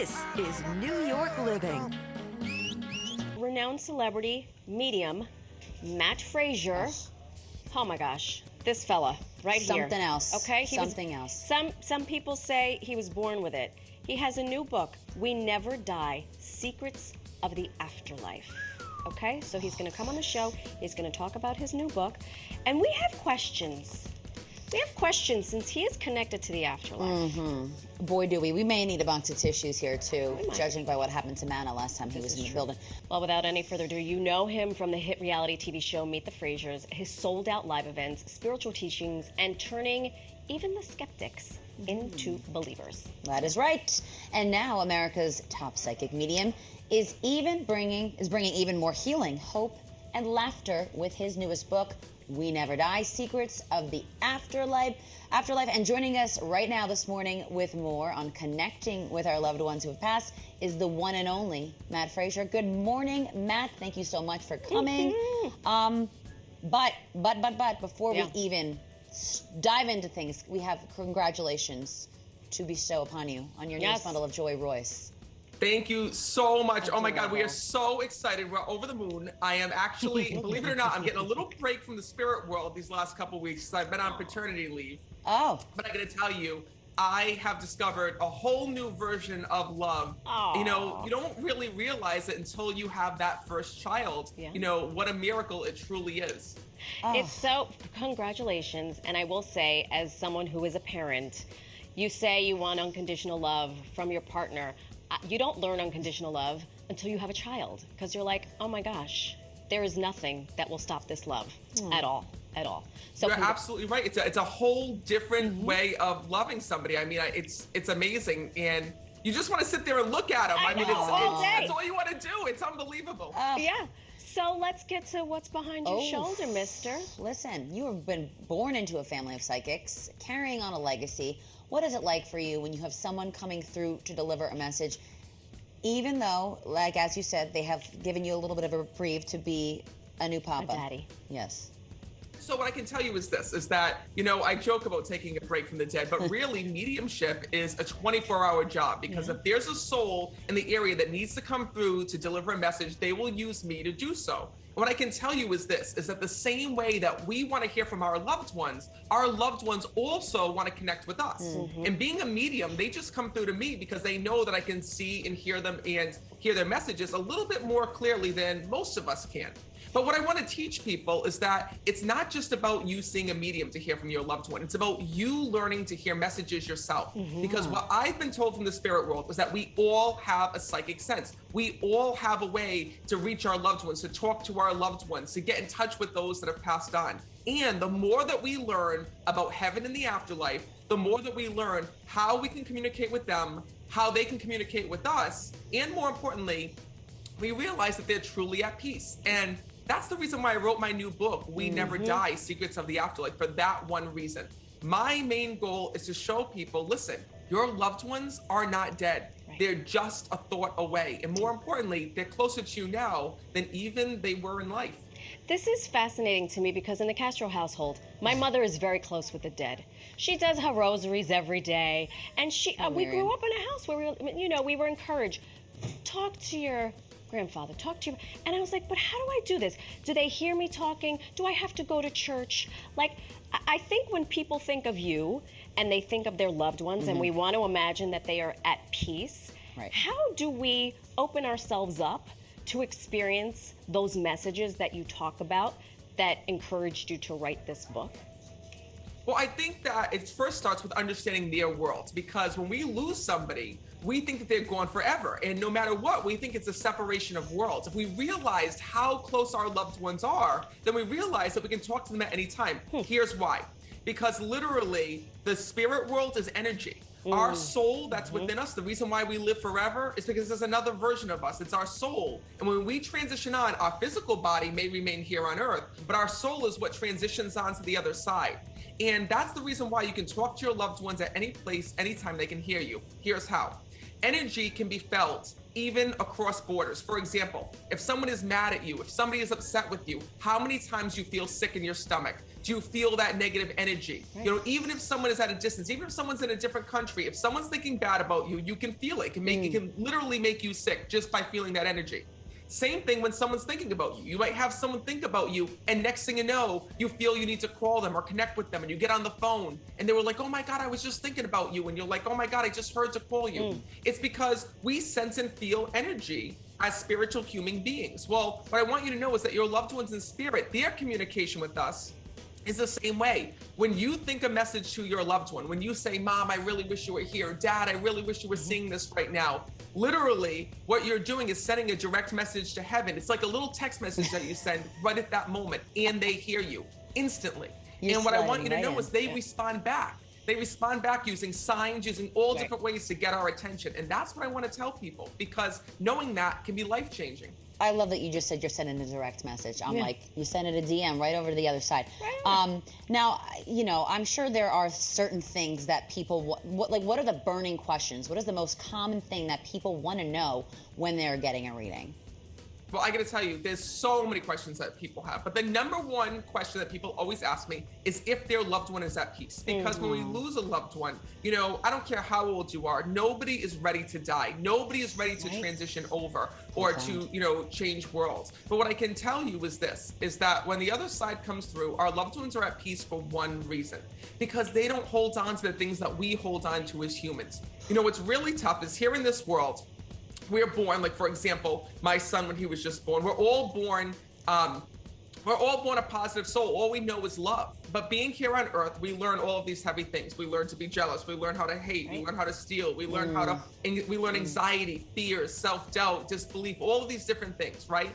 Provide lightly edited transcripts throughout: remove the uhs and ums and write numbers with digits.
This is New York Living. Renowned celebrity, medium, Matt Fraser. Oh my gosh, this fella right here. Something else. Okay, Something else. Some people say he was born with it. He has a new book, We Never Die: Secrets of the Afterlife. Okay, so he's going to come on the show. He's going to talk about his new book, and we have questions. We have questions since he is connected to the afterlife. Boy, do we. We may need a box of tissues here, too, judging by what happened to Manna last time he was in the building. Well, without any further ado, you know him from the hit reality TV show Meet The Frasers, his sold-out live events, spiritual teachings, and turning even the skeptics into believers. That is right. And now America's top psychic medium is bringing even more healing, hope, and laughter with his newest book, We Never Die: Secrets of the Afterlife. And joining us right now this morning with more on connecting with our loved ones who have passed is the one and only Matt Fraser. Good morning, Matt. Thank you so much for coming. But before we even dive into things, we have congratulations to bestow upon you on your newest bundle of joy, Royce. Thank you so much. Oh my God, we are so excited. We're over the moon. I am actually, believe it or not, I'm getting a little break from the spirit world these last couple weeks. I've been on paternity leave. Oh. But I gotta tell you, I have discovered a whole new version of love. Aww. You know, you don't really realize it until you have that first child. Yeah. You know, what a miracle it truly is. It's so, congratulations. And I will say, as someone who is a parent, you say you want unconditional love from your partner. You don't learn unconditional love until you have a child, because you're like, oh my gosh, there is nothing that will stop this love at all. So you're absolutely right. It's a whole different way of loving somebody. I mean, it's amazing, and you just want to sit there and look at them. I mean, that's all you want to do. It's unbelievable. Yeah. So let's get to what's behind your shoulder, mister. Listen, you have been born into a family of psychics, carrying on a legacy. What is it like for you when you have someone coming through to deliver a message, even though, like as you said, they have given you a little bit of a reprieve to be a new papa? A daddy. Yes. So what I can tell you is this, is that, you know, I joke about taking a break from the dead, but really mediumship is a 24-hour job, because if there's a soul in the area that needs to come through to deliver a message, they will use me to do so. What I can tell you is this, is that the same way that we want to hear from our loved ones also want to connect with us. And being a medium, they just come through to me because they know that I can see and hear them and hear their messages a little bit more clearly than most of us can. But what I want to teach people is that it's not just about you seeing a medium to hear from your loved one. It's about you learning to hear messages yourself. Because what I've been told from the spirit world is that we all have a psychic sense. We all have a way to reach our loved ones, to talk to our loved ones, to get in touch with those that have passed on. And the more that we learn about heaven and the afterlife, the more that we learn how we can communicate with them, how they can communicate with us, and more importantly, we realize that they're truly at peace. And that's the reason why I wrote my new book, We Never Die: Secrets of the Afterlife, for that one reason. My main goal is to show people, listen, your loved ones are not dead. They're just a thought away. And more importantly, they're closer to you now than even they were in life. This is fascinating to me because in the Castro household, my mother is very close with the dead. She does her rosaries every day, and we grew up in a house where we were encouraged, talk to your grandfather, talk to you. And I was like, but how do I do this? Do they hear me talking? Do I have to go to church? Like, I think when people think of you and they think of their loved ones and we want to imagine that they are at peace, how do we open ourselves up to experience those messages that you talk about that encouraged you to write this book? Well, I think that it first starts with understanding their world, because when we lose somebody, we think that they're gone forever. And no matter what, we think it's a separation of worlds. If we realized how close our loved ones are, then we realize that we can talk to them at any time. Here's why. Because literally, the spirit world is energy. Our soul that's within us, the reason why we live forever is because there's another version of us. It's our soul. And when we transition on, our physical body may remain here on earth, but our soul is what transitions on to the other side. And that's the reason why you can talk to your loved ones at any place, anytime they can hear you. Here's how. Energy can be felt even across borders. For example, if someone is mad at you, if somebody is upset with you, how many times you feel sick in your stomach? do you feel that negative energy? Right. You know, even if someone is at a distance, even if someone's in a different country, if someone's thinking bad about you, you can feel it. It can literally make you sick just by feeling that energy. Same thing when someone's thinking about you. You might have someone think about you, and next thing you know, you feel you need to call them or connect with them, and you get on the phone, and they were like, oh my God, I was just thinking about you. And you're like, oh my God, I just heard to call you. It's because we sense and feel energy as spiritual human beings. Well, what I want you to know is that your loved ones in spirit, their communication with us is the same way. When you think a message to your loved one, when you say, Mom, I really wish you were here. Dad, I really wish you were seeing this right now. Literally, what you're doing is sending a direct message to heaven. It's like a little text message that you send right at that moment, and they hear you instantly. And what I want you to know is they respond back. They respond back using signs, using all different ways to get our attention. And that's what I want to tell people, because knowing that can be life-changing. I love that you just said you're sending a direct message. I'm like, you send it a DM right over to the other side. Now, you know, I'm sure there are certain things that people, what are the burning questions? What is the most common thing that people want to know when they're getting a reading? Well, I got to tell you, there's so many questions that people have. But the number one question that people always ask me is if their loved one is at peace. Because when we lose a loved one, you know, I don't care how old you are, nobody is ready to die. Nobody is ready to transition over or to, you know, change worlds. But what I can tell you is this, is that when the other side comes through, our loved ones are at peace for one reason, because they don't hold on to the things that we hold on to as humans. You know, what's really tough is here in this world, we're born, like for example, my son, when he was just born, we're all born a positive soul. All we know is love. But being here on earth, we learn all of these heavy things. We learn to be jealous. We learn how to hate. We learn how to steal. We learn we learn anxiety, fears, self-doubt, disbelief, all of these different things, right?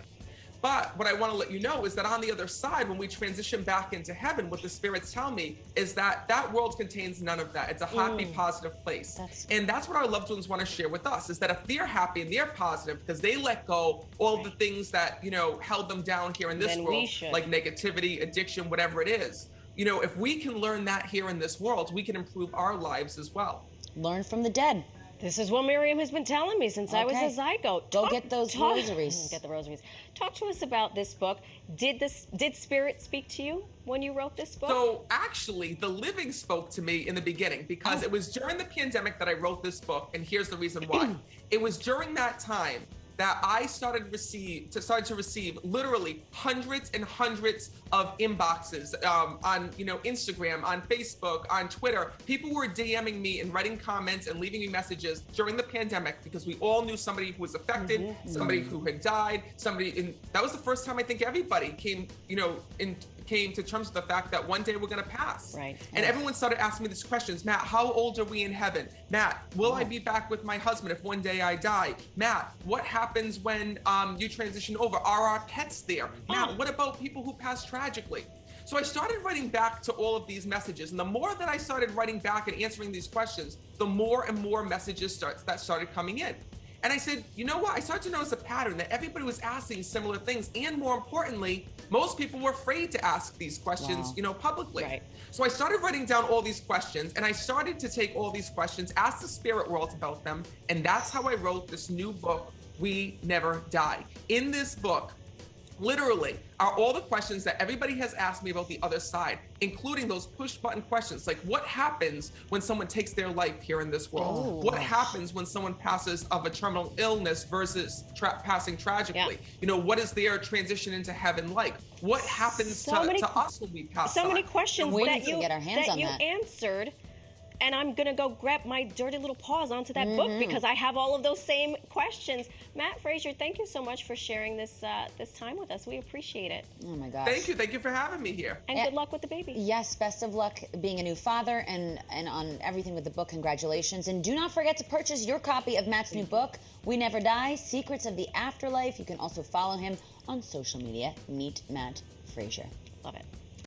But what I want to let you know is that on the other side, when we transition back into heaven, what the spirits tell me is that that world contains none of that. It's a happy, positive place. And that's what our loved ones want to share with us, is that if they're happy and they're positive because they let go all the things that, you know, held them down here in this world, like negativity, addiction, whatever it is, you know, if we can learn that here in this world, we can improve our lives as well. Learn from the dead. This is what Miriam has been telling me since I was a zygote. Go get those rosaries. Get the rosaries. Talk to us about this book. Did Spirit speak to you when you wrote this book? So actually, the living spoke to me in the beginning, because it was during the pandemic that I wrote this book, and here's the reason why. It was during that time that I started to receive literally hundreds and hundreds of inboxes on, you know, Instagram, on Facebook, on Twitter. People were DMing me and writing comments and leaving me messages during the pandemic, because we all knew somebody who was affected, somebody who had died, that was the first time I think everybody came, you know, came to terms with the fact that one day we're going to pass. And everyone started asking me these questions. Matt, how old are we in heaven? Matt, will I be back with my husband if one day I die? Matt, what happens when you transition over? Are our pets there? Matt, what about people who pass tragically? So I started writing back to all of these messages. And the more that I started writing back and answering these questions, the more and more messages that started coming in. And I said, you know what? I started to notice a pattern that everybody was asking similar things. And more importantly, most people were afraid to ask these questions, you know, publicly. So I started writing down all these questions, and I started to take all these questions, ask the spirit world about them. And that's how I wrote this new book, We Never Die. In this book, literally, are all the questions that everybody has asked me about the other side, including those push button questions like, what happens when someone takes their life here in this world? What happens when someone passes of a terminal illness versus passing tragically? You know, what is their transition into heaven like? What happens to us when we pass So many questions that you that. answered. And I'm going to go grab my dirty little paws onto that book, because I have all of those same questions. Matt Fraser, thank you so much for sharing this this time with us. We appreciate it. Oh, my gosh. Thank you for having me here. And good luck with the baby. Yes, best of luck being a new father and on everything with the book. Congratulations. And do not forget to purchase your copy of Matt's new book, We Never Die, Secrets of the Afterlife. You can also follow him on social media. Meet Matt Fraser. Love it.